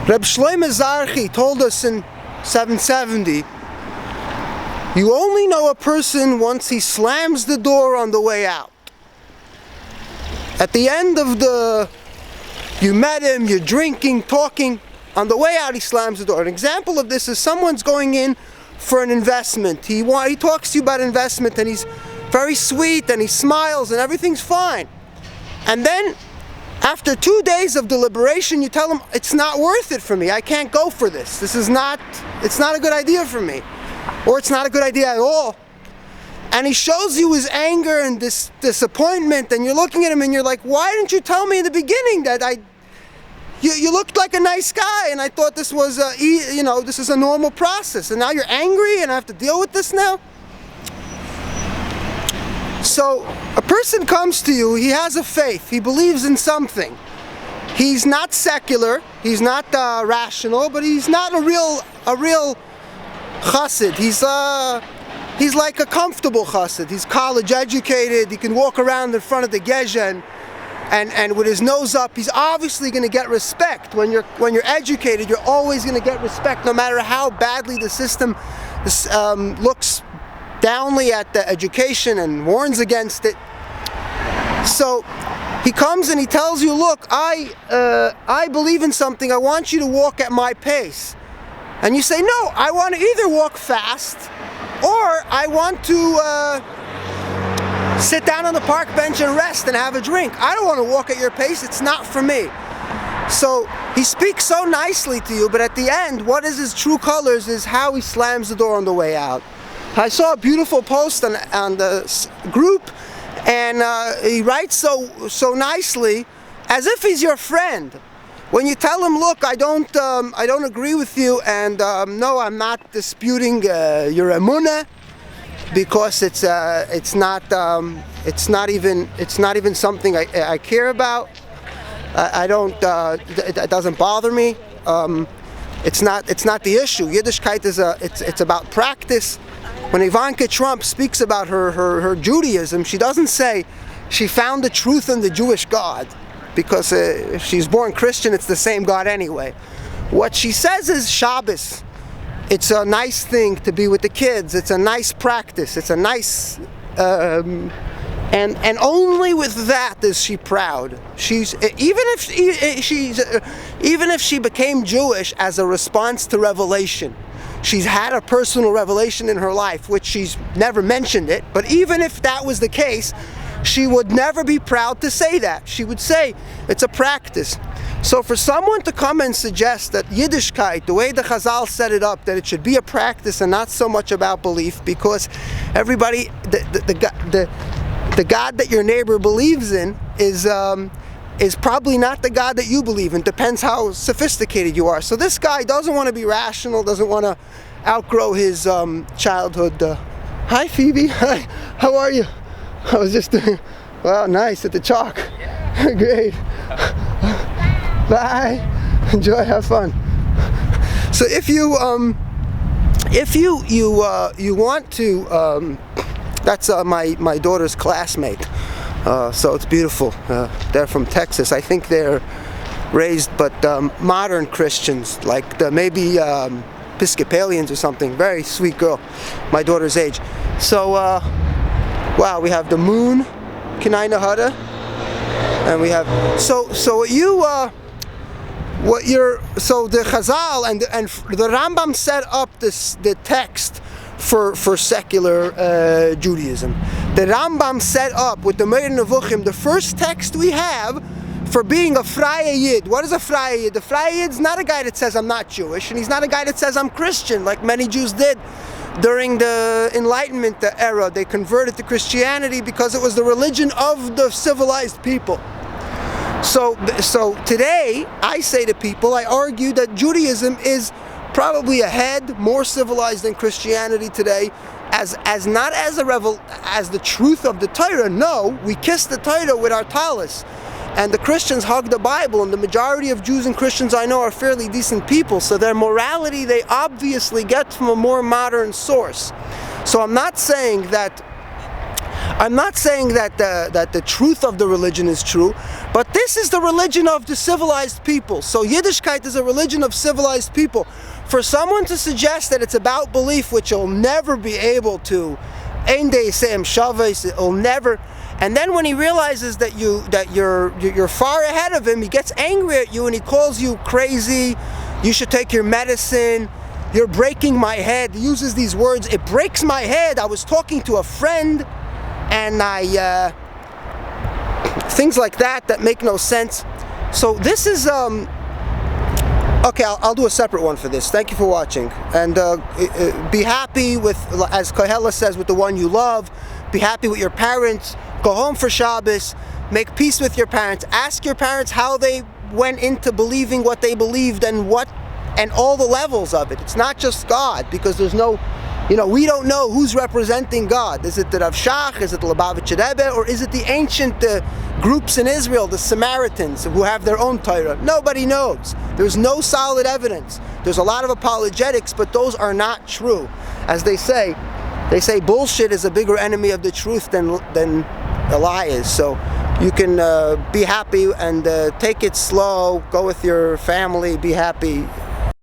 Reb Shlomo Zarchi told us in 770, you only know a person once he slams the door on the way out. At the end of you met him, you're drinking, talking, on the way out he slams the door. An example of this is someone's going in for an investment. He talks to you about investment and he's very sweet and he smiles and everything's fine. And then after 2 days of deliberation, you tell him, it's not worth it for me. I can't go for this. It's not a good idea for me. Or it's not a good idea at all. And he shows you his anger and this disappointment, and you're looking at him and you're like, why didn't you tell me in the beginning that you looked like a nice guy and I thought this was this is a normal process, and now you're angry and I have to deal with this now? So a person comes to you, he has a faith, he believes in something. He's not secular, he's not rational, but he's not a real chassid. He's like a comfortable chassid. He's college educated, he can walk around in front of the Gezha and with his nose up. He's obviously going to get respect. When you're educated, you're always going to get respect no matter how badly the system looks downly at the education and warns against it. So he comes and he tells you, look, I believe in something, I want you to walk at my pace. And you say, no, I want to either walk fast or I want to sit down on the park bench and rest and have a drink. I don't want to walk at your pace, it's not for me. So he speaks so nicely to you, but at the end, what is his true colors is how he slams the door on the way out. I saw a beautiful post on the group, and he writes so nicely, as if he's your friend. When you tell him, look, I don't agree with you, and no, I'm not disputing your Emuna, because it's not even something I care about. It doesn't bother me. It's not the issue. Yiddishkeit it's about practice. When Ivanka Trump speaks about her Judaism, she doesn't say she found the truth in the Jewish God, because if she's born Christian, it's the same God anyway. What she says is Shabbos. It's a nice thing to be with the kids. It's a nice practice. It's a nice, and only with that is she proud. Even if she became Jewish as a response to revelation. She's had a personal revelation in her life, which she's never mentioned it, but even if that was the case, she would never be proud to say that. She would say, it's a practice. So for someone to come and suggest that Yiddishkeit, the way the Chazal set it up, that it should be a practice and not so much about belief, because everybody, the God that your neighbor believes in is probably not the God that you believe in. Depends how sophisticated you are. So this guy doesn't want to be rational, doesn't want to outgrow his childhood. Hi Phoebe, hi, how are you? I was just, wow, nice at the chalk. Great. Bye. Enjoy, have fun. So if you want to, that's my daughter's classmate. So it's beautiful. They're from Texas. I think they're raised, but modern Christians, like maybe Episcopalians or something. Very sweet girl, my daughter's age. So, wow, we have the moon, Kenai Nahada, and we have so the Chazal and the Rambam set up the text for secular Judaism. The Rambam set up with the Meir Nevuchim the first text we have for being a Freie Yid. What is a Freie Yid? The Freie Yid's not a guy that says I'm not Jewish, and he's not a guy that says I'm Christian, like many Jews did during the Enlightenment era. They converted to Christianity because it was the religion of the civilized people. So today, I say to people, I argue that Judaism is probably ahead, more civilized than Christianity today, as not as as the truth of the Torah. No, we kiss the Torah with our talis, and the Christians hug the Bible, and the majority of Jews and Christians I know are fairly decent people, so their morality they obviously get from a more modern source. So I'm not saying that I'm not saying that the truth of the religion is true, but this is the religion of the civilized people. So Yiddishkeit is a religion of civilized people. For someone to suggest that it's about belief, which you'll never be able to, it'll never. And then when he realizes that you're far ahead of him, he gets angry at you and he calls you crazy. You should take your medicine. You're breaking my head. He uses these words. It breaks my head. I was talking to a friend, and things like that make no sense. So this is okay. I'll do a separate one for this. Thank you for watching, and be happy with, as kohelet says, with the one you love. Be happy with your parents. Go home for Shabbos. Make peace with your parents. Ask your parents how they went into believing what they believed and all the levels of it. It's not just God, because there's no, we don't know who's representing God. Is it the Rav Shach? Is it the Lubavitcher Rebbe? Or is it the ancient groups in Israel, the Samaritans, who have their own Torah? Nobody knows. There's no solid evidence. There's a lot of apologetics, but those are not true. As they say bullshit is a bigger enemy of the truth than a lie is. So you can be happy and take it slow, go with your family, be happy.